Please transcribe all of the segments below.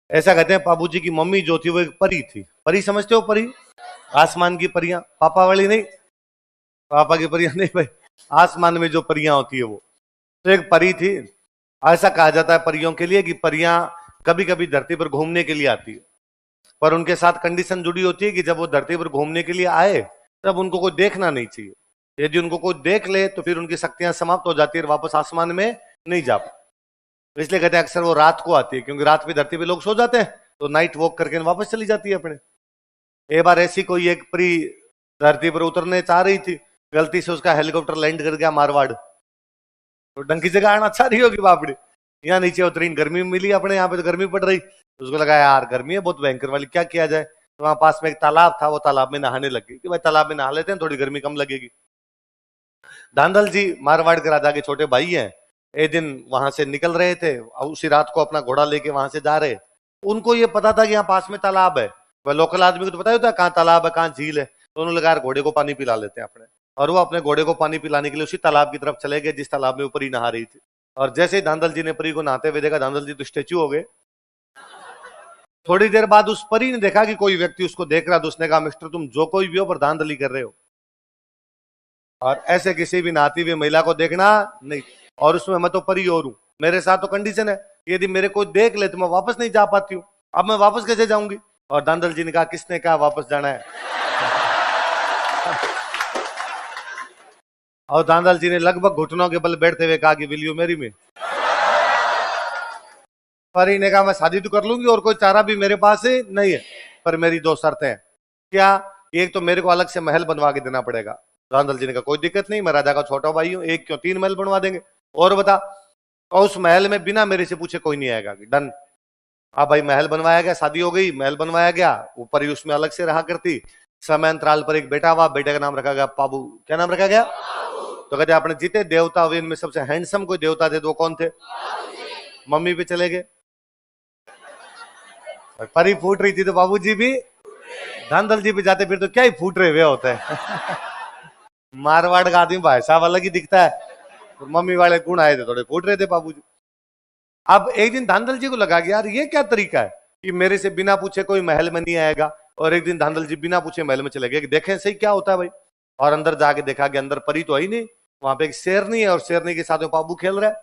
ऐसा कहते हैं बाबूजी की मम्मी जो थी वो एक परी थी। परी समझते हो? परी आसमान की परियां, पापा वाली नहीं, पापा की परियां नहीं भाई, आसमान में जो परियां होती है वो। तो एक परी थी। ऐसा कहा जाता है परियों के लिए कि परियां कभी कभी धरती पर घूमने के लिए आती है, पर उनके साथ कंडीशन जुड़ी होती है कि जब वो धरती पर घूमने के लिए आए तब उनको कोई देखना नहीं चाहिए। यदि उनको कोई देख ले तो फिर उनकी शक्तियां समाप्त हो जाती है और वापस आसमान में नहीं जा पाती। तो इसलिए कहते हैं अक्सर वो रात को आती है, क्योंकि रात में धरती पे लोग सो जाते हैं, तो नाइट वॉक करके वापस चली जाती है अपने। एक बार ऐसी कोई एक परी धरती पर उतरने चाह रही थी, गलती से उसका हेलीकॉप्टर लैंड कर गया मारवाड़। तो डंकी जगह आना अच्छा रही होगी बापड़ी, यहाँ नीचे उतरी, गर्मी मिली अपने यहाँ पे, तो गर्मी पड़ रही, तो उसको लगा यार गर्मी है बहुत भयंकर वाली, क्या किया जाए। तो वहां पास में एक तालाब था, वो तालाब में नहाने लग गई कि भाई तालाब में नहा लेते हैं, थोड़ी गर्मी कम लगेगी। धांधल जी मारवाड़ के राजा के छोटे भाई हैं। एक दिन वहां से निकल रहे थे, उसी रात को अपना घोड़ा लेके वहां से जा रहे। उनको ये पता था कि यहाँ पास में तालाब है, वह लोकल आदमी को तो पता ही होता है कहाँ तालाब है कहाँ झील है। तो उन्होंने लगा यार घोड़े को पानी पिला लेते हैं अपने, और वो अपने घोड़े को पानी पिलाने के लिए उसी तालाब की तरफ चले गए जिस तालाब में वो परी नहा रही थी। और जैसे ही धांधल जी ने परी को नहाते हुए देखा, धांधल जी तो स्टेच्यू हो गए। थोड़ी देर बाद उस परी ने देखा कि कोई व्यक्ति उसको देख रहा, तो उसने कहा मिस्टर तुम जो कोई भी हो पर धांधली कर रहे हो, और ऐसे किसी भी नहाती हुई महिला को देखना नहीं, और उसमें मैं तो परी और हूं, मेरे साथ तो कंडीशन है यदि मेरे को देख ले तो मैं वापस नहीं जा पाती हूँ, अब मैं वापस कैसे जाऊंगी। और धांधल जी ने कहा किसने कहा वापस जाना है। और धांधल जी ने लगभग घुटनों के बल बैठते हुए कहा कि विल यू मैरी मी। परी ने कहा मैं शादी तो कर लूंगी और कोई चारा भी मेरे पास है नहीं है, पर मेरी दो शर्तें हैं। क्या? एक तो मेरे को अलग से महल बनवा के देना पड़ेगा। धांधल जी ने कहा कोई दिक्कत नहीं, मैं राजा का छोटा भाई हूँ, एक क्यों तीन महल बनवा देंगे। और बता, और उस महल में बिना मेरे से पूछे कोई नहीं आएगा। डन। हाँ भाई महल बनवाया गया, शादी हो गई, महल बनवाया गया, ऊपर ही उसमें अलग से रहा करती। समय अंतराल पर एक बेटा हुआ, बेटे का नाम रखा गया पाबू। क्या नाम रखा गया? तो कहते अपने जितने देवता हुए इनमें सबसे हैंडसम कोई देवता थे तो वो कौन थे? मम्मी पे चले गए। परी फूट रही थी तो बाबूजी भी, धांधल जी पे जाते फिर तो क्या ही फूट रहे हुए होते हैं। मारवाड़ का आदमी भाई साहब अलग ही दिखता है, तो मम्मी वाले गुण आए थे, थोड़े फूट रहे थे बाबूजी। अब एक दिन धांधल जी को लगा कि यार ये क्या तरीका है कि मेरे से बिना पूछे कोई महल में नहीं आएगा। और एक दिन धांधल जी बिना पूछे महल में चले गए कि देखें सही क्या होता है भाई। और अंदर जाके देखा कि अंदर परी तो है ही नहीं, वहां पे एक शेरनी है और शेरनी के साथ में बाबू खेल रहा है।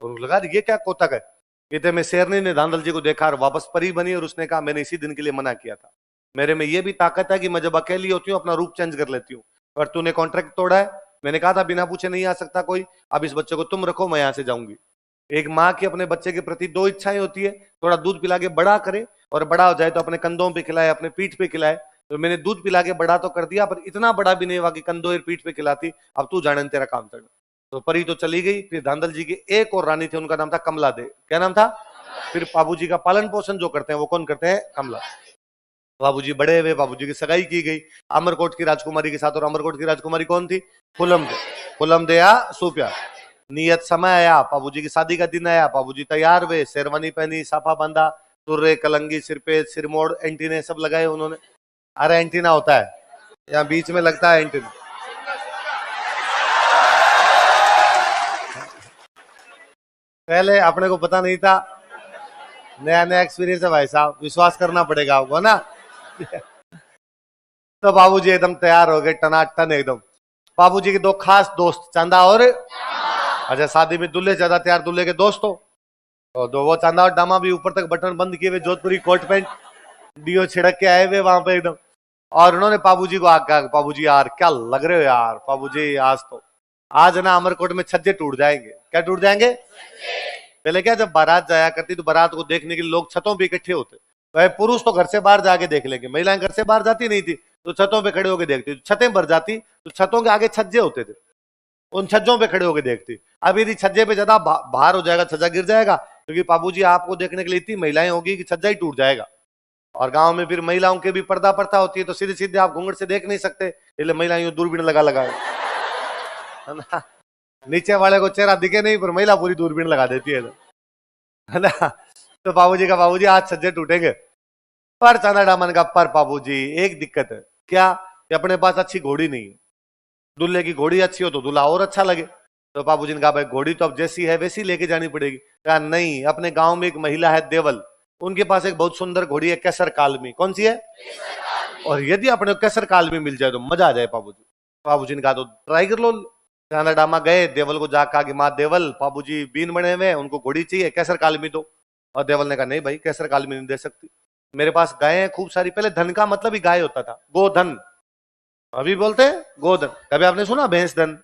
और लगा ये क्या कोतक है। कहते में शेरनी ने धांधल जी को देखा और वापस परी बनी, और उसने कहा मैंने इसी दिन के लिए मना किया था, मेरे में ये भी ताकत है कि मैं जब अकेली होती हूँ अपना रूप चेंज कर लेती हूँ, और तूने कॉन्ट्रैक्ट तोड़ा है, मैंने कहा था बिना पूछे नहीं आ सकता कोई, अब इस बच्चे को तुम रखो, मैं यहां से जाऊंगी। एक माँ की अपने बच्चे के प्रति दो इच्छाएं होती है, थोड़ा दूध पिला के बड़ा करे, और बड़ा हो जाए तो अपने कंधों पे खिलाए, अपने पीठ पे खिलाए। तो मैंने दूध पिला के बड़ा तो कर दिया, पर इतना बड़ा भी नहीं हुआ कि कंधों और पीठ पे खिलाती, अब तू जाने तेरा काम चढ़। तो परी तो चली गई। फिर धांधल जी की एक और रानी थी, उनका नाम था कमला दे। क्या नाम था? फिर बाबूजी का पालन पोषण जो करते हैं वो कौन करते हैं? कमला। बाबूजी बड़े हुए, बाबूजी की सगाई की गई अमरकोट की राजकुमारी के साथ, और अमरकोट की राजकुमारी कौन थी? फुलम दे। फुलम दे या सुप्या। नियत समय आया, बाबूजी की शादी का दिन आया, बाबूजी तैयार हुए, शेरवानी पहनी, साफा बांधा, तुर्रे कलंगी सिर पे, सिरमोड़ एंटीने सब लगाए उन्होंने। अरे एंटीना होता है यहाँ बीच में लगता है एंटीना। पहले अपने को पता नहीं था, नया नया एक्सपीरियंस है भाई साहब, विश्वास करना पड़ेगा आपको ना। तो बाबूजी एकदम तैयार हो गए टनाटन एकदम। बाबूजी के दो खास दोस्त चंदा और, अच्छा शादी में दूल्हे ज्यादा तैयार, दूल्हे के दोस्त हो, और दो वो चंदा और डामा भी ऊपर तक बटन बंद किए हुए, जोधपुरी कोट पैंट डीओ छिड़क के आए हुए वहां पे एकदम। और उन्होंने बाबूजी को आग कहा बाबूजी यार क्या लग रहे हो यार, बाबूजी आज ना अमरकोट में छज्जे टूट जाएंगे। क्या टूट जाएंगे? पहले क्या जब बारात जाया करती तो बारात को देखने के लिए लोग छतों पे इकट्ठे होते। वह पुरुष तो घर से बाहर जाके देख लेंगे, महिलाएं घर से बाहर जाती नहीं थी, तो छतों पे खड़े होकर देखती। छतें भर जाती तो छतों के आगे छज्जे होते थे, उन छज्जों पे खड़े होकर देखती। अब यदि छज्जे पे ज्यादा भार हो जाएगा, छज्जा गिर जाएगा, क्योंकि बाबूजी आपको देखने के लिए इतनी महिलाएं होगी कि छज्जा ही टूट जाएगा। और गांव में फिर महिलाओं के भी पर्दा प्रथा होती है, तो सीधे सीधे आप घूंघट से देख नहीं सकते, इसलिए महिलाएं दूरबीन लगा लगा है ना, नीचे वाले को चेहरा दिखे नहीं पर महिला पूरी दूरबीन लगा देती है ना। तो बाबूजी का बाबूजी आज छज्जे टूटेंगे। पर चंदा डामन का पर बाबूजी एक दिक्कत है। क्या? कि अपने पास अच्छी घोड़ी नहीं है, दूल्हे की घोड़ी अच्छी हो तो दूल्हा और अच्छा लगे। तो बाबूजी ने कहा भाई घोड़ी तो अब जैसी है वैसी लेके जानी पड़ेगी। कहा नहीं, अपने गांव में एक महिला है देवल, उनके पास एक बहुत सुंदर घोड़ी है कैसर कालमी। कौन सी है? और यदि अपने को कैसर कालमी मिल जाए तो मजा आ जाए। बाबूजी ने कहा तो ट्राई कर लो। चांदा डामा गए, देवल को जाकर कहा कि माँ देवल, बाबूजी बीन बने हुए, उनको घोड़ी चाहिए, कैसर कालमी दो। और देवल ने कहा नहीं भाई, कैसर कालमी नहीं दे सकती, मेरे पास गाय है खूब सारी। पहले धन का मतलब ही गाय होता था, गोधन। अभी बोलते हैं गोधन। कभी आपने सुना भैंस धन,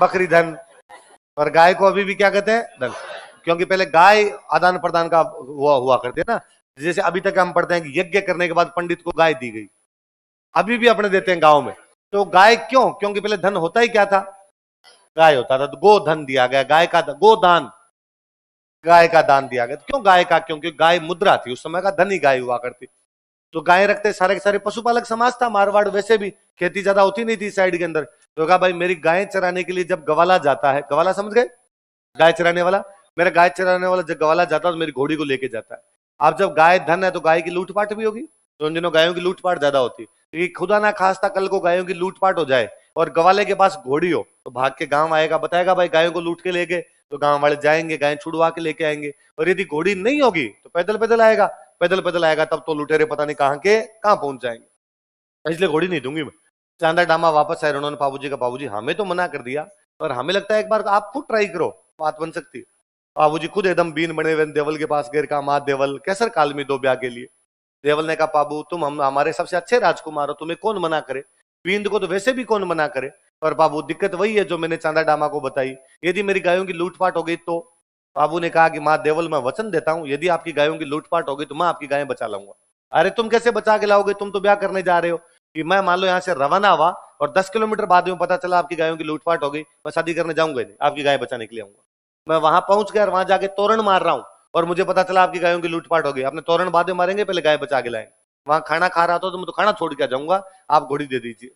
बकरी धन? और गाय को अभी भी क्या कहते हैं? धन। क्योंकि पहले गाय आदान प्रदान का हुआ करते ना। जैसे अभी तक हम पढ़ते हैं कि यज्ञ करने के बाद पंडित को गाय दी गई, अभी भी अपने देते हैं गांव में। तो गाय क्यों? क्योंकि पहले धन होता ही क्या था? गाय होता था। तो गोधन दिया गया, गाय का गोदान, गाय का दान दिया गया। तो क्यों गाय का? क्योंकि गाय मुद्रा थी, उस समय का धनी गाय हुआ करती। तो गाय रखते सारे के सारे पशुपालक समाज था मारवाड़, वैसे भी खेती ज्यादा होती नहीं थी साइड के अंदर। तो कहा भाई मेरी गाय चराने के लिए जब गवाला जाता है, गवाला समझ गए? गाय चराने वाला। मेरा गाय चराने वाला जब गवाला जाता है तो मेरी घोड़ी को लेके जाता है। अब जब गाय धन है तो गाय की लूटपाट भी होगी। तो उन दिनों गायों की लूटपाट ज्यादा होती, क्योंकि खुदा ना खास्ता कल को गायों की लूटपाट हो जाए और गवाले के पास घोड़ी हो तो भाग के गांव आएगा, बताएगा भाई गायों को लूट के ले गए। तो गांव वाले जाएंगे, गाय छुड़वा के लेके आएंगे। और यदि घोड़ी नहीं होगी तो पैदल पैदल आएगा, पैदल पैदल आएगा, तब तो लुटेरे पता नहीं कहां के कहां पहुंच जाएंगे। इसलिए घोड़ी नहीं दूंगी मैं। चांदा डामा वापस आए, उन्होंने बाबूजी का, बाबूजी हमें तो मना कर दिया और हमें लगता है एक बार आप खुद ट्राई करो, बात बन सकती है। बाबूजी खुद एकदम बीन बने हुए देवल के पास गए, कहा माँ देवल कैसर कालमी दो ब्याह के लिए। देवल ने कहा बाबू तुम हम हमारे सबसे अच्छे राजकुमार हो, तुम्हें कौन मना करे, बींद को तो वैसे भी कौन मना करे। और बाबू दिक्कत वही है जो मैंने चांदा डामा को बताई, यदि मेरी गायों की लूटपाट हो गई तो। बाबू ने कहा कि माँ देवल मैं वचन देता हूं, यदि आपकी गायों की लूटपाट हो गई तो मैं आपकी गायें बचा लाऊंगा। अरे तुम कैसे बचा के लाओगे, तुम तो ब्याह करने जा रहे हो। कि मैं मान लो यहाँ से रवाना हुआ और 10 किलोमीटर बाद में पता चला आपकी गायों की लूटपाट हो गई, मैं शादी करने जाऊंगा नहीं, आपकी गाय बचाने के लिए आऊंगा। मैं वहां पहुंच गया और वहां जाके तोरण मार रहा हूँ और मुझे पता चला आपकी गायों की लूटपाट हो गई, अपने तोरण बाद में मारेंगे, पहले गाय बचा के लाएंगे। वहां खाना खा रहा था तो मैं तो खाना छोड़ के जाऊंगा, आप घोड़ी दे दीजिए।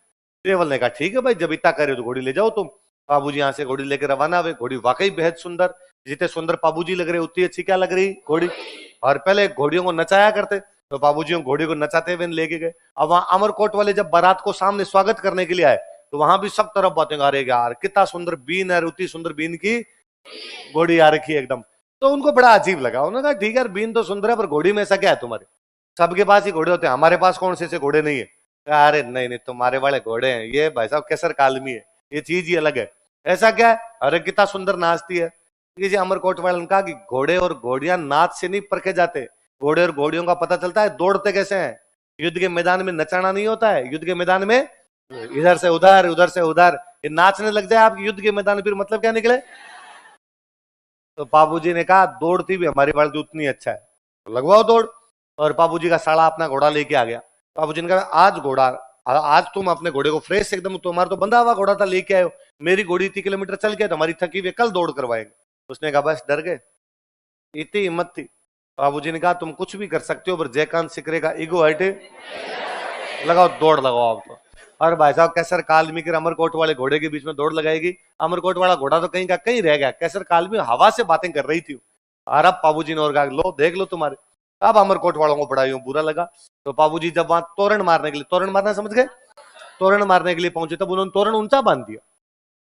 देवल ने कहा ठीक है भाई, जब इतना करे तो घोड़ी ले जाओ तुम। बाबूजी यहाँ से घोड़ी लेकर रवाना हुए। घोड़ी वाकई बेहद सुंदर, जितने सुंदर बाबूजी लग रहे उतनी अच्छी क्या लग रही घोड़ी। और पहले घोड़ियों को नचाया करते, तो बाबूजी घोड़ी को नचाते हुए लेके गए। अब वहां अमरकोट वाले जब बारात को सामने स्वागत करने के लिए आए तो वहां भी सब तरफ बातें गा रहे यार कितना सुंदर बीन है, उतनी सुंदर बीन की घोड़ी आ रखी है एकदम। तो उनको बड़ा अजीब लगा, उन्होंने कहा ठीक है बीन तो सुंदर है पर घोड़ी में ऐसा क्या है तुम्हारे, सबके पास ही घोड़े होते हैं, हमारे पास कौन से ऐसे घोड़े नहीं है। अरे नहीं नहीं तुम्हारे वाले घोड़े हैं, ये भाई साहब कैसर कालमी है, ये चीज ही अलग है। ऐसा क्या है? अरे कितना सुंदर नाचती है। ये अमरकोट वाले ने कहा कि घोड़े और घोड़ियां नाच से नहीं परखे जाते, घोड़े और घोड़ियों का पता चलता है दौड़ते कैसे हैं। युद्ध के मैदान में नचाना नहीं होता है, युद्ध के मैदान में इधर से उधर, ये नाचने लग जाए आपके युद्ध के मैदान में फिर मतलब क्या निकले। तो बाबूजी ने कहा दौड़ती भी हमारी बाल उतनी अच्छा है, तो लगवाओ दौड़। और बाबूजी का साला अपना घोड़ा लेके आ गया। बाबूजी ने कहा आज घोड़ा, आज तुम अपने घोड़े को फ्रेश एकदम, तुम्हारा तो बंधा हुआ घोड़ा था लेके आयो, मेरी घोड़ी 30 किलोमीटर चल गया, तुम्हारी थकी हुई कल दौड़ करवाएंगे। उसने कहा बस डर गए, इतनी हिम्मत थी। बाबूजी ने कहा तुम कुछ भी कर सकते हो पर जयकांत सिकरे का ईगो हटे, लगाओ दौड़ लगाओ आप तो। और भाई साहब कैसर कालमी के अमरकोट वाले घोड़े के बीच में दौड़ लगाएगी। अमरकोट वाला घोड़ा तो कहीं का कहीं रह गया, कैसर कालमी हवा से बातें कर रही थी। और अब बाबूजी ने और कहा लो देख लो तुम्हारे। अब अमरकोट वालों को बड़ा यूं बुरा लगा। तो बाबूजी जब वहां तोरण मारने के लिए, तोरण मारना समझ गए, तोरण मारने के लिए पहुंचे तब उन्होंने तोरण ऊंचा बांध दिया।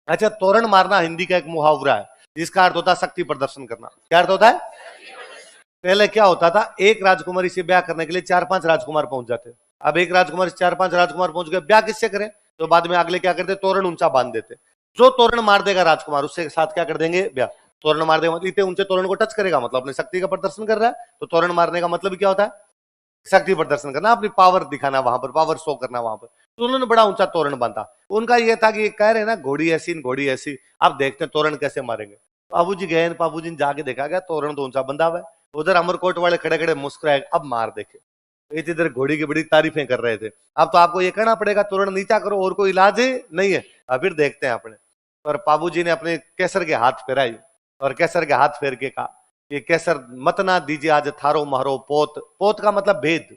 अच्छा तोरण मारना हिंदी का एक मुहावरा है जिसका अर्थ होता है शक्ति प्रदर्शन करना। क्या अर्थ होता है? पहले क्या होता था, एक राजकुमारी से ब्याह करने के लिए 4-5 राजकुमार पहुंच जाते। अब एक राजकुमार से 4-5 राजकुमार पहुंच गए, ब्याह किससे करें? तो बाद में अगले क्या करते, तोरण ऊंचा बांध देते। जो तोरण मार देगा राजकुमार उससे साथ क्या कर देंगे, ब्याह। तोरण मार देगा मतलब इतने ऊंचे तोरण को टच करेगा मतलब अपनी शक्ति का प्रदर्शन कर रहा है। तो तोरण मारने का मतलब क्या होता है, शक्ति प्रदर्शन करना, अपनी पावर दिखाना, वहां पर पावर शो करना वहां पर। तो उन्होंने बड़ा ऊंचा तोरण बांधा। उनका यह था कि कह रहे ना घोड़ी ऐसी घोड़ी ऐसी, अब देखते हैं तोरण कैसे मारेंगे। बाबूजी गए, बाबूजी ने जाके देखा गया तोरण तो ऊंचा बंधा हुआ है। उधर अमरकोट वाले खड़े खड़े मुस्कुराए, अब मार देखे। इधर घोड़ी की बड़ी तारीफें कर रहे थे। अब तो आपको ये कहना पड़ेगा तोरण नीचा करो, और कोई इलाज नहीं है। अब फिर देखते हैं अपने। और बाबूजी ने अपने केसर के हाथ फेराई और केसर के हाथ फेर के कहा कि केसर मत ना दीजिए आज थारो मारो पोत। पोत का मतलब भेद,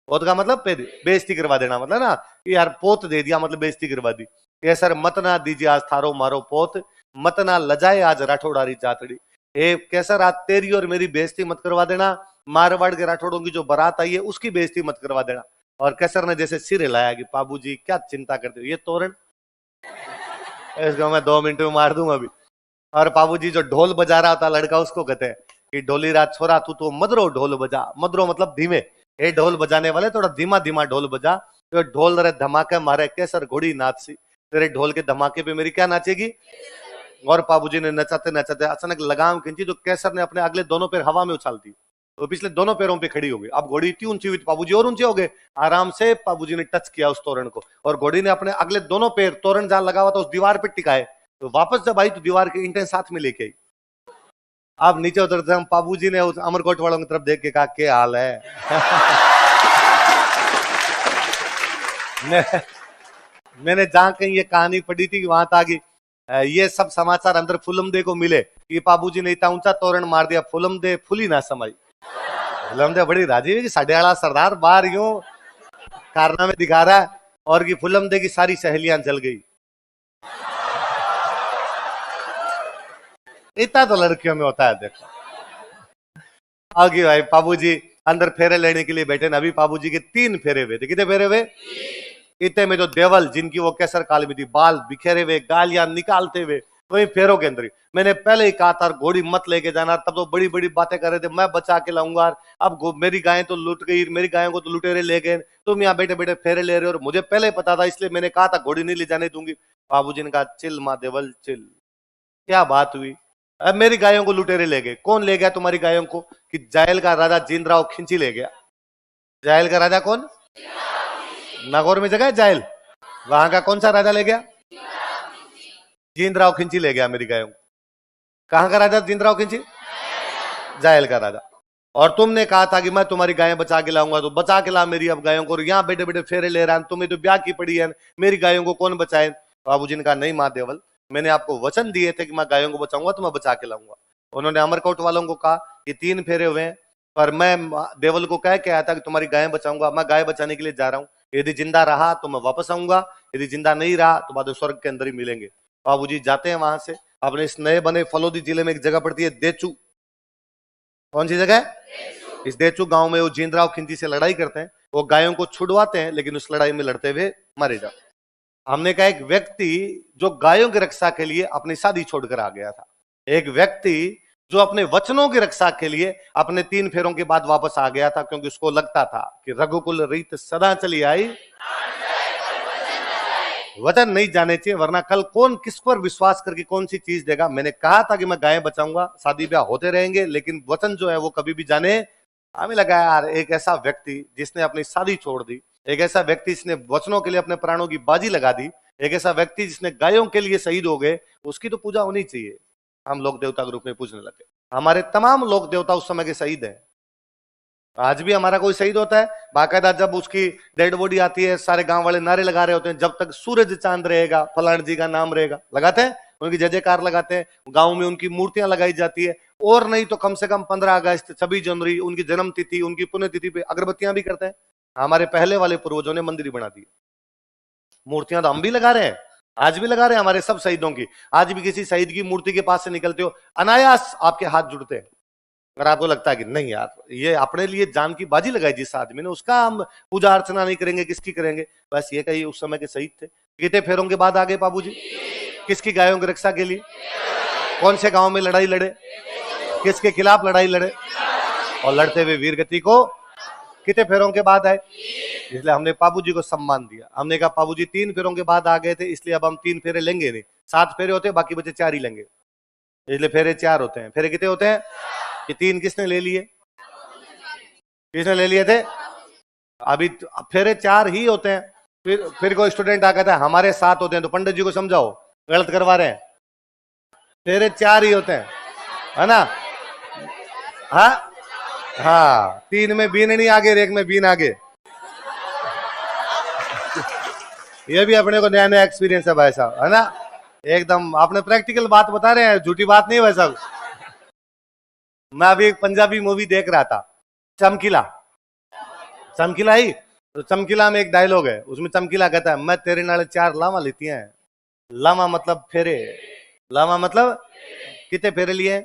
पोत का मतलब बेइज्जती करवा देना, मतलब ना कि यार पोत दे दिया मतलब बेइज्जती करवा दी। केसर मत ना दीजिए आज थारो मारो पोत, मत ना लजाए आज राठौड़ारी जातड़ी। ए केसर आज तेरी और मेरी बेइज्जती मत करवा देना, मारवाड़ के राठौड़ों की जो बारात आई है उसकी बेइज्जती मत करवा देना। और केसर ने जैसे सिर हिलाया कि बाबूजी क्या चिंता करते हो, ये तोरण इसको मैं 2 मिनट में मार दूंगा अभी। और बाबूजी जो ढोल बजा रहा था लड़का उसको कहते हैं कि ढोली राज छोरा तू तो मदरो ढोल बजा। मदरो मतलब धीमे, हे ढोल बजाने वाले थोड़ा धीमा धीमा ढोल बजा। तो ढोल रे धमाके मारे केसर घोड़ी नाच सी, तेरे ढोल के धमाके पे मेरी क्या नाचेगी। और बाबूजी ने नचाते नचाते अचानक लगाम खींची तो केसर ने अपने अगले दोनों पैर हवा में उछाल दी, तो पिछले दोनों पैरों पे खड़ी हो गई। अब घोड़ी इतनी ऊंची हुई, बाबूजी और ऊंचे हो गए। आराम से बाबूजी ने टच किया उस तोरण को, और घोड़ी ने अपने अगले दोनों पैर तोरण जहां लगा हुआ था उस दीवार पे टिकाए। तो वापस जब आई तो दीवार के ईंटें साथ में लेके आई। अब नीचे उतरते हम, बाबूजी ने उस अमरकोट वालों की तरफ देख के कहा, क्या हाल है। मैंने जहां कहीं ये कहानी पढ़ी थी वहां तक ये सब समाचार अंदर फुलमदे को मिले कि बाबूजी ने इतना ऊंचा तोरण मार दिया, फुलमदे फुली ना समाई। फुलमदे बड़ी राजी हुई कि साढ़े आला सरदार बाहर यूं कारनामे दिखा रहा है, और कि फुलमदे की सारी सहेलियां जल गई। इतना तो लड़कियों में होता है। देखो आगे भाई बाबूजी अंदर फेरे लेने के लिए बैठे ना, अभी बाबूजी के 3 फेरे हुए थे। कितने फेरे हुए? इतने में जो देवल जिनकी वो केसर काल में थी, बाल बिखेरे हुए, गालियां निकालते हुए, वही फेरों के अंदर ही। मैंने पहले ही कहा था घोड़ी मत लेके जाना, तब तो बड़ी बड़ी बातें कर रहे थे, मैं बचा के लाऊंगा। अब मेरी गायें तो लुट गई, मेरी गायों को तो लुटेरे ले गए, तुम यहाँ बैठे बैठे फेरे ले रहे हो। और मुझे पहले ही पता था, इसलिए मैंने कहा था घोड़ी नहीं ले जाने दूंगी। बाबूजी ने कहा, चिल माँ देवल चिल, क्या बात हुई? अब मेरी गायों को लुटेरे ले गए। कौन ले गया तुम्हारी गायों को? कि जायल का राजा जिंदराव खिंची ले गया। जायल का राजा कौन? नागौर में जगह है जायल, वहां का कौन सा राजा ले गया? जिंदराव खिंची ले गया मेरी गायों को। कहां का राजा जिंदराव खिंची? जायल का राजा। और तुमने कहा था कि मैं तुम्हारी गायें बचा के लाऊंगा, तो बचा के ला मेरी अब गायों को। यहाँ बैठे बैठे फेरे ले रहा है, तुम्हें तो ब्याह की पड़ी है, मेरी गायों को कौन बचाए? बाबूजी ने कहा, नहीं माँ देवल, मैंने आपको वचन दिए थे कि मैं गायों को बचाऊंगा, तो मैं बचा के लाऊंगा। उन्होंने अमरकोट वालों को कहा कि 3 फेरे हुए हैं, पर मैं देवल को कह के आया था कि तुम्हारी गायें बचाऊंगा। मैं गाय बचाने के लिए जा रहा हूँ, यदि जिंदा रहा तो मैं वापस आऊंगा, यदि जिंदा नहीं रहा तो बाद स्वर्ग के अंदर ही मिलेंगे। बाबूजी जाते हैं वहां से अपने इस नए बने फलोदी जिले में एक जगह पड़ती है देचू। कौन सी जगह है? इस देचू गांव में वो जिंदराव खिंची से लड़ाई करते हैं। वो गायों को छुड़वाते हैं, लेकिन उस लड़ाई में लड़ते हुए मारे जाते। हमने कहा एक व्यक्ति जो गायों की रक्षा के लिए अपनी शादी छोड़कर आ गया था, एक व्यक्ति जो अपने वचनों की रक्षा के लिए अपने 3 फेरों के बाद वापस आ गया था, क्योंकि उसको लगता था कि रघुकुल रीत सदा चली आई, वचन नहीं जाने चाहिए, वरना कल कौन किस पर विश्वास करके कौन सी चीज देगा। मैंने कहा था कि मैं गायें बचाऊंगा, शादी ब्याह होते रहेंगे, लेकिन वचन जो है वो कभी भी जाने। हमें लगा यार एक ऐसा व्यक्ति जिसने अपनी शादी छोड़ दी, एक ऐसा व्यक्ति जिसने वचनों के लिए अपने प्राणों की बाजी लगा दी, एक ऐसा व्यक्ति जिसने गायों के लिए शहीद हो गए, उसकी तो पूजा होनी चाहिए। हम लोक देवता के रूप में पूजने लगे। हमारे तमाम लोक देवता उस समय के शहीद हैं। आज भी हमारा कोई शहीद होता है, बाकायदा जब उसकी डेड बॉडी आती है, सारे गांव वाले नारे लगा रहे होते हैं, जब तक सूरज चांद रहेगा फलान जी का नाम रहेगा, लगाते हैं, उनकी जय जयकार लगाते हैं। गांव में उनकी मूर्तियां लगाई जाती है, और नहीं तो कम से कम 15 अगस्त 26 जनवरी उनकी जन्म तिथि, उनकी पुण्यतिथि पे अगरबत्तियां भी करते हैं। हमारे पहले वाले पूर्वजों ने मंदिर बना दिए, मूर्तियां तो हम भी लगा रहे हैं, आज भी लगा रहे हैं हमारे सब शहीदों की। आज भी किसी शहीद की मूर्ति के पास से निकलते हो, अनायास आपके हाथ जुड़ते हैं। अगर आपको लगता है कि नहीं यार ये अपने लिए जान की बाजी लगाई जिस आदमी ने, उसका हम पूजा अर्चना नहीं करेंगे, किसकी करेंगे? बस ये कही उस समय के शहीद थे। कितने फेरों के बाद आ गए बाबूजी? किसकी गायों की रक्षा के लिए? कौन से गांव में लड़ाई लड़े? किसके खिलाफ लड़ाई लड़े? और लड़ते हुए वीर गति को कितने फेरों के बाद आए? इसलिए हमने बाबूजी को सम्मान दिया। हमने कहा बाबूजी 3 फेरों के बाद आ गए थे, इसलिए अब हम 3 फेरे लेंगे नहीं। 7 फेरे होते, बाकी बचे 4 ही लेंगे, इसलिए फेरे 4 होते हैं। फेरे कितने होते हैं? कि 3 किसने ले लिए? किसने ले लिए थे? अभी फेरे 4 ही होते हैं। फिर कोई स्टूडेंट आ कहता है हमारे 7 होते हैं, तो पंडित जी को समझाओ गलत करवा रहे हैं। फेरे 4 ही होते हैं, है ना? हाँ 3 में बीन नहीं आगे, 1 में बीन आगे। ये भी अपने को नया नया एक्सपीरियंस है भाई साहब, है ना? एकदम आपने प्रैक्टिकल बात बता रहे हैं, झूठी बात नहीं है भाई साहब। मैं अभी एक पंजाबी मूवी देख रहा था, चमकीला। चमकीला ही तो चमकीला में एक डायलॉग है, उसमें चमकीला कहता है मैं तेरे नाले 4 लामा लेती हैं। लामा मतलब फेरे, लामा मतलब कितने फेरे लिए?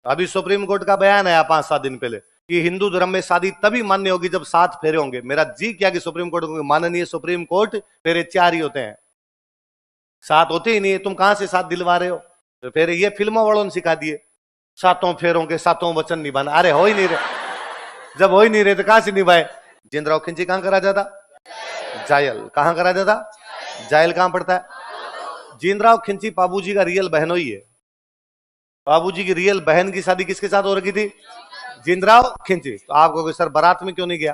अभी सुप्रीम कोर्ट का बयान आया 5-7 दिन पहले कि हिंदू धर्म में शादी तभी मान्य होगी जब 7 फेरे होंगे। मेरा जी क्या कि सुप्रीम कोर्ट को, माननीय सुप्रीम कोर्ट, फेरे 4 ही होते हैं, 7 होते ही नहीं है। तुम कहां से 7 दिलवा रहे हो? तो फिर ये फिल्मों वालों ने सिखा दिए। सातों फेरों के सातों वचन निभाना। अरे हो ही नहीं रहे, जब हो ही नहीं रहे तो कहां से निभाए। जिंदराव खिंची कहां का राजा था? जायल। कहां का राजा था? जायल कहां पड़ता है? जिंदराव खिंची बाबूजी का रियल बहनोई है। बाबूजी की रियल बहन की शादी किसके साथ हो रखी थी? जिंदराव खिंची। तो आप कहोगे सर बारात में क्यों नहीं गया,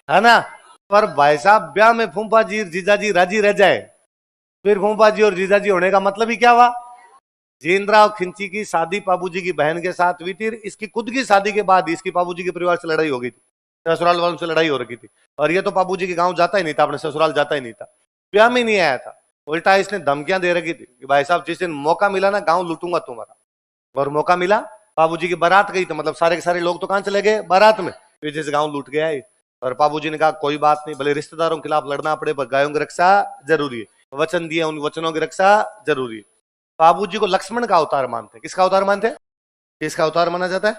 है ना? पर भाई साहब ब्याह में फूफा जी जीजाजी राजी रह जाए, फिर फूफा जी और जीजाजी होने का मतलब ही क्या हुआ? जिंदराव खिंची की शादी बाबूजी की बहन के साथ हुई थी। इसकी खुद की शादी के बाद इसकी बाबूजी के परिवार से लड़ाई हो गई थी, ससुराल वालों से लड़ाई हो रखी थी। और ये तो बाबूजी के गांव जाता ही नहीं था, अपने ससुराल जाता ही नहीं था, ब्याह में नहीं आया था। उल्टा इसने धमकियां दे रखी थी कि भाई साहब जिस दिन मौका मिला ना गांव लूटूंगा तुम्हारा। और मौका मिला, बाबूजी की बारात गई तो मतलब सारे के सारे लोग तो कहां चले गए? बारात में। फिर जिस गांव लूट गया है। और बाबूजी ने कहा कोई बात नहीं, भले रिश्तेदारों के खिलाफ लड़ना पड़े पर गायों की रक्षा जरूरी है, वचन दिए उन वचनों की रक्षा जरूरी है। बाबूजी को लक्ष्मण का अवतार मानते। किसका अवतार मानते? किसका अवतार माना जाता है?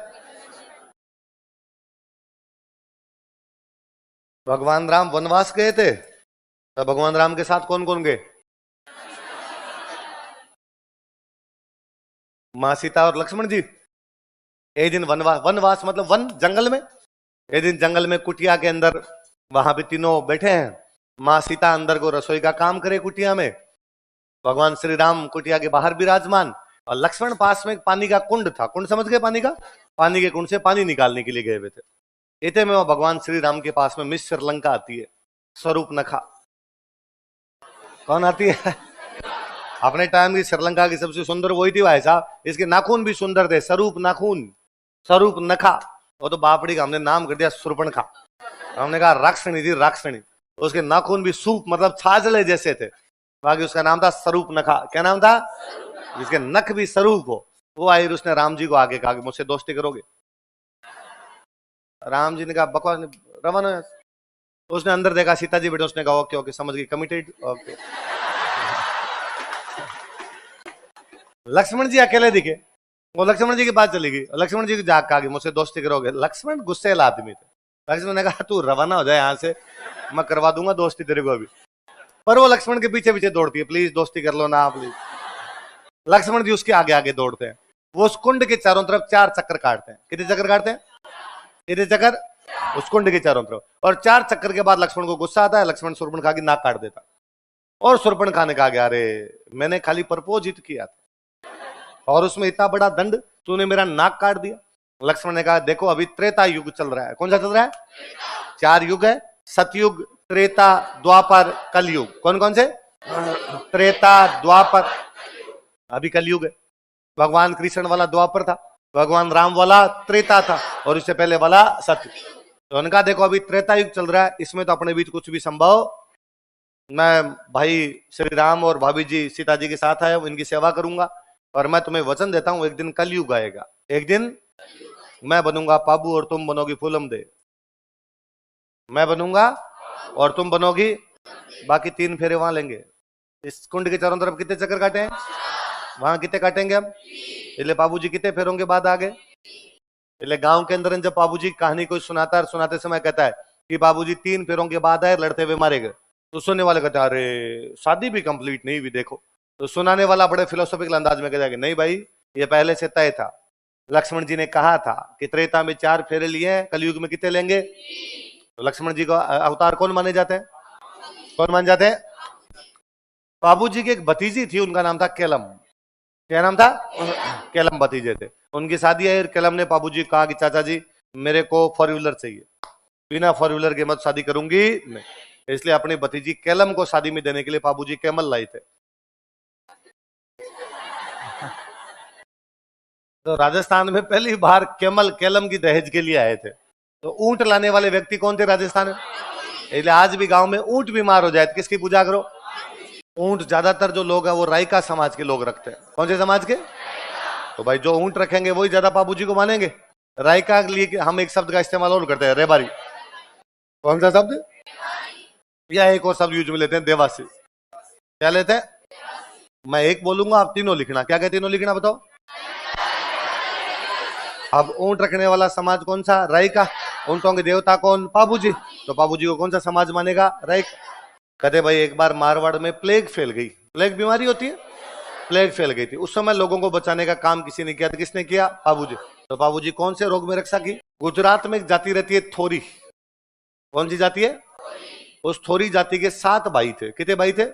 भगवान राम वनवास गए थे तो भगवान राम के साथ कौन कौन गए? मां सीता और लक्ष्मण जी। एक दिन वनवास, वनवास मतलब वन जंगल में, एक दिन जंगल में कुटिया के अंदर वहां पे तीनों बैठे हैं। मां सीता अंदर को रसोई का काम करे कुटिया में, भगवान श्री राम कुटिया के बाहर विराजमान, और लक्ष्मण पास में पानी का कुंड था। कुंड समझ गए? पानी का, पानी के कुंड से पानी निकालने के लिए गए हुए थे। इतने में वो भगवान श्री राम के पास में मिस श्रीलंका आती है, स्वरूप नखा। कौन आती है? अपने टाइम की श्रीलंका की सबसे सुंदर वही थी भाई साहब, इसके नाखून भी सुंदर थे, स्वरूप नाखून, स्वरूप नखा। वो तो बापड़ी का हमने नाम कर दिया सुरपणखा। हमने कहा राक्षणी थी, राक्षणी। उसके नाखून भी सूप मतलब छाजले जैसे थे, बाकी उसका नाम था स्वरूप नखा। क्या नाम था? जिसके नख भी स्वरूप हो। वो आई, उसने राम जी को आगे कहा कि मुझसे दोस्ती करोगे? राम जी ने कहा बकवास, रवाना। उसने अंदर देखा सीता जी बेटे, उसने कहा ओके ओके समझ गई, कमिटेड, ओके। लक्ष्मण जी अकेले दिखे, वो लक्ष्मण जी के पास चली गई। लक्ष्मण जी को जाग कहा कि मुझसे दोस्ती करोगे? लक्ष्मण गुस्सेल आदमी थे। लक्ष्मण ने कहा तू रवाना हो जाए यहाँ से, मैं करवा दूंगा दोस्ती तेरे को अभी। पर वो लक्ष्मण के पीछे पीछे दौड़ती है, प्लीज दोस्ती कर लो ना प्लीज। लक्ष्मण जी उसके आगे आगे दौड़ते हैं। वो उस कुंड के चारों तरफ 4 चक्कर काटते हैं। कितने चक्कर काटते हैं? कितने चक्कर? उस कुंड के चारों तरफ। और 4 चक्कर के बाद लक्ष्मण को गुस्सा आता है, लक्ष्मण शूर्पणखा की नाक काट देता। और शूर्पणखा ने कहा अरे मैंने खाली प्रपोज हित किया था और उसमें इतना बड़ा दंड, तूने मेरा नाक काट दिया। लक्ष्मण ने कहा देखो अभी त्रेता युग चल रहा है। कौन सा चल रहा है? 4 युग है, सतयुग, त्रेता, द्वापर, कलयुग। कौन कौन से? त्रेता, द्वापर, अभी कलयुग है। भगवान कृष्ण वाला द्वापर था, भगवान राम वाला त्रेता था, और इससे पहले वाला सत्य। तो उनका देखो अभी त्रेता युग चल रहा है, इसमें तो अपने बीच कुछ भी संभव। मैं भाई श्री राम और भाभी जी सीता जी के साथ आया, इनकी सेवा करूंगा, और मैं तुम्हें वचन देता हूं एक दिन कलयुग आएगा, एक दिन मैं बनूंगा पाबू और तुम बनोगी फूलम दे। मैं बनूंगा और तुम बनोगी, बाकी 3 फेरे वहां लेंगे। इस कुंड के चारों तरफ कितने चक्कर काटे हैं? वहां कितने काटेंगे हम? इसलिए बाबूजी कितने फेरों के बाद आ गए? इसलिए गांव के अंदर जब बाबूजी कहानी कोई सुनाता है, सुनाते समय कहता है कि बाबूजी 3 फेरों के बाद आए, लड़ते हुए मारे गए। तो सुनने वाले कहते हैं अरे शादी भी कंप्लीट नहीं हुई देखो। तो सुनाने वाला बड़े फिलोसॉफिकल अंदाज में कहता है कि नहीं भाई ये पहले से तय था, लक्ष्मण जी ने कहा था कि त्रेता में 4 फेरे लिए हैं, कलयुग में कितने लेंगे? तो लक्ष्मण जी का अवतार कौन माने जाते हैं? कौन मान जाते हैं? बाबूजी की एक भतीजी थी, उनका नाम था केलम। क्या नाम था? केलम भतीजे थे। उनकी शादी है, केलम ने बाबूजी को कहा कि चाचा जी मेरे को 4 व्हीलर चाहिए, बिना 4 व्हीलर के मत शादी करूंगी नहीं। इसलिए अपनी भतीजी केलम को शादी में देने के लिए बाबूजी कैमल लाई थे। तो राजस्थान में पहली बार कैमल केलम की दहेज के लिए आए थे। तो ऊंट लाने वाले व्यक्ति कौन थे राजस्थान में? इसलिए आज भी गांव में ऊंट बीमार हो जाए तो किसकी पूजा करो? ऊंट ज्यादातर जो लोग हैं वो रायका समाज के लोग रखते हैं। कौन से समाज के? तो भाई जो ऊंट रखेंगे वही ज्यादा बाबूजी को मानेंगे। रायका के लिए हम एक शब्द का इस्तेमाल और करते हैं, रेबारी। कौन सा शब्द? या एक और शब्द यूज में लेते हैं, देवासी। क्या लेते हैं? मैं एक बोलूंगा, आप तीनों लिखना। क्या क्या तीनों लिखना बताओ? अब ऊंट रखने वाला समाज कौन सा? रायका। ऊंटों के देवता कौन? बाबूजी। तो बाबूजी को कौन सा समाज मानेगा? रायका। कहते भाई एक बार मारवाड़ में प्लेग फैल गई। प्लेग बीमारी होती है, प्लेग फैल गई थी। उस समय लोगों को बचाने का काम किसी ने किया था, किसने किया? बाबूजी। तो बाबूजी कौन से रोग में रक्षा की? गुजरात में एक जाति रहती है थोरी। कौन सी जाति है? उस थोरी जाति के 7 भाई थे। कितने भाई थे?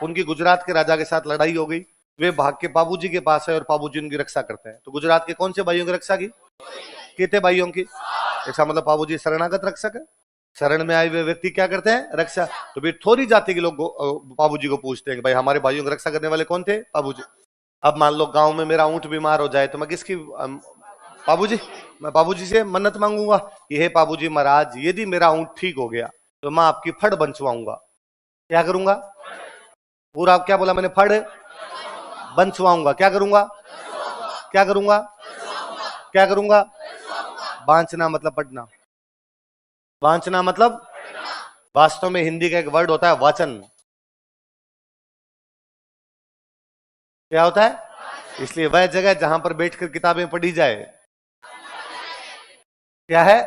उनकी गुजरात के राजा के साथ लड़ाई हो गई, वे भाग के बाबूजी के पास है और बाबूजी उनकी रक्षा करते हैं। तो गुजरात के कौन से भाइयों की रक्षा की? कितने भाइयों की? ऐसा मतलब बाबूजी शरणागत रक्षक है। शरण में आए हुए व्यक्ति क्या करते हैं? रक्षा। तो फिर थोड़ी जाति के लोग बाबूजी को पूछते हैं कि भाई हमारे भाइयों की रक्षा करने वाले कौन थे? बाबूजी। अब मान लो गांव में मेरा ऊंट बीमार हो जाए तो मैं किसकी? बाबूजी। मैं बाबूजी से मन्नत मांगूंगा कि हे बाबूजी महाराज, यदि मेरा ऊंट ठीक हो गया तो मैं आपकी फड़ बनवाऊंगा। क्या करूंगा? पूरा क्या बोला मैंने? फड़ बनवाऊंगा। क्या करूंगा? क्या करूंगा? क्या करूंगा? बांचना मतलब पढ़ना। बांचना मतलब वास्तव में हिंदी का एक वर्ड होता है वाचन। क्या होता है? इसलिए वह जगह जहां पर बैठकर किताबें पढ़ी जाए क्या है?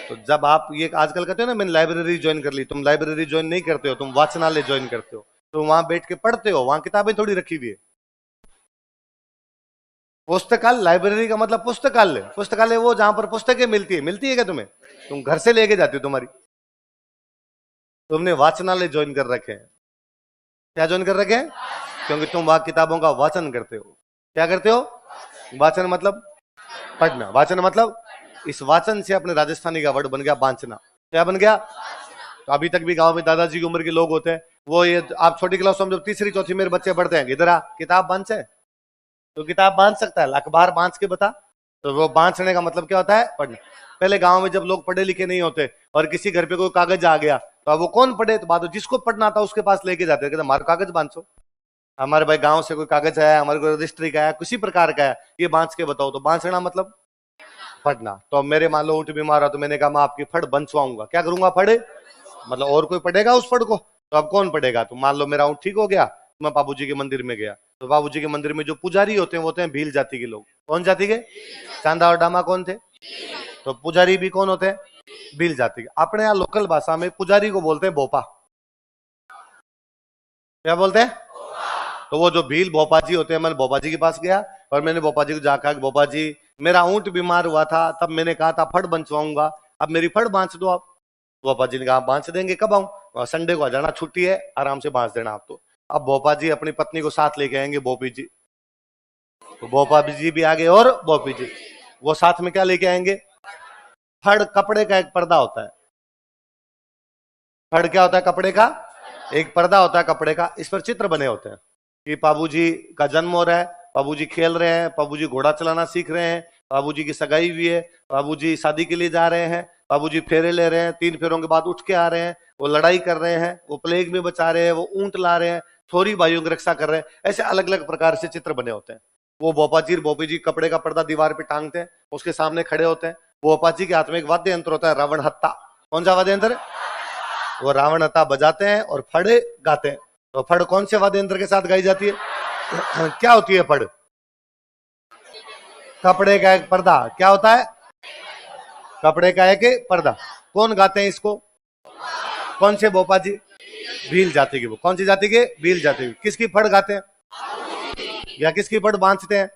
तो जब आप ये आजकल कहते हो ना मैंने लाइब्रेरी ज्वाइन कर ली, तुम लाइब्रेरी ज्वाइन नहीं करते हो, तुम वाचनालय ज्वाइन करते हो। तो वहां बैठ के पढ़ते हो, वहां किताबें थोड़ी रखी हुई है। पुस्तकालय, लाइब्रेरी का मतलब पुस्तकालय। पुस्तकालय वो जहां पर पुस्तकें मिलती है। मिलती है क्या तुम्हें? तुम घर से लेके जाती हो तुम्हारी। तुमने वाचनालय ज्वाइन कर रखे हैं। क्या ज्वाइन कर रखे हैं? क्योंकि तुम वहां किताबों का वाचन करते हो। क्या करते हो? वाचन मतलब पढ़ना। वाचन मतलब इस वाचन से अपने राजस्थानी का वर्ड बन गया बांचना। क्या बन गया? तो अभी तक भी गांव में दादाजी की उम्र के लोग होते हैं, वो ये आप छोटी क्लास में जब तीसरी चौथी मेरे बच्चे पढ़ते हैं, इधर आ किताब बांचे। तो किताब बांध सकता है, अखबार बांच के बता। तो वो बांचने का मतलब क्या होता है? पढ़ना। पहले गांव में जब लोग पढ़े लिखे नहीं होते और किसी घर पे कोई कागज आ गया तो अब वो कौन पढ़े? तो बात जिसको पढ़ना था उसके पास लेके जाते, कहते हमारे कागज बांचो। हमारे भाई गांव से कोई कागज आया, हमारे को रजिस्ट्री का आया, किसी प्रकार का है, ये बांच के बताओ। तो बांचना मतलब पढ़ना। तो अब मेरे मान लो ऊँट बीमार है तो मैंने कहा मैं आपकी फड़ बनवाऊंगा। क्या करूंगा? फड़ मतलब और कोई पढ़ेगा उस फड़ को? तो अब कौन पढ़ेगा? तो मान लो मेरा ऊँट ठीक हो गया, मैं बाबूजी के मंदिर में गया, तो बाबूजी के मंदिर में जो पुजारी होते हैं वो होते हैं भील जाति के लोग। कौन जाति के? चांदा और डामा कौन थे? तो पुजारी भी कौन होते हैं? भील जाति के। अपने यहाँ लोकल भाषा में पुजारी को बोलते हैं भोपा। क्या बोलते हैं? तो वो जो भील भोपा जी होते हैं, मैं भोपा जी के पास गया और मैंने भोपा जी को जाकर भोपा जी मेरा ऊँट बीमार हुआ था, तब मैंने कहा था फड़ बनवाऊंगा, अब मेरी फड़ बांच दो आप। भोपा जी ने कहा बांच देंगे, कब आऊं? संडे को आ जाना, छुट्टी है, आराम से बांच देना आप। तो अब भोपा जी अपनी पत्नी को साथ लेके आएंगे, बोपी जी। तो भोपा जी भी आगे और बोपी जी, वो साथ में क्या लेके आएंगे? फड़ कपड़े का एक पर्दा होता है। फड़ क्या होता है? कपड़े का एक पर्दा होता है कपड़े का। इस पर चित्र बने होते हैं कि बाबूजी का जन्म हो रहा है, बाबूजी खेल रहे हैं, बाबूजी घोड़ा चलाना सीख रहे हैं, बाबूजी की सगाई हुई है, बाबूजी शादी के लिए जा रहे हैं, बाबूजी फेरे ले रहे हैं, 3 फेरों के बाद उठ के आ रहे हैं, वो लड़ाई कर रहे हैं, वो प्लेग में बचा रहे हैं, वो ऊंट ला रहे हैं, थोड़ी भाइयों की रक्षा कर रहे हैं। ऐसे अलग अलग प्रकार से चित्र बने होते हैं। वो भोपा जी बोपी जी कपड़े का पर्दा दीवार पे टांगते हैं, उसके सामने खड़े होते हैं। भोपा जी के हाथ में एक वाद्य यंत्र होता है, रावण हत्ता। कौन सा वाद्य यंत्र? वो रावण हत्ता बजाते हैं और फड़ गाते हैं। तो फड़ कौन से वाद्य यंत्र के साथ गाई जाती है? क्या होती है फड़? कपड़े का एक पर्दा। क्या होता है? कपड़े का एक पर्दा। कौन गाते हैं इसको? कौन से भोपा जी? भील जाति के। वो कौन सी जाति के? भील जाति के। किसकी फड़ गाते हैं या किसकी फड़ बांधते हैं?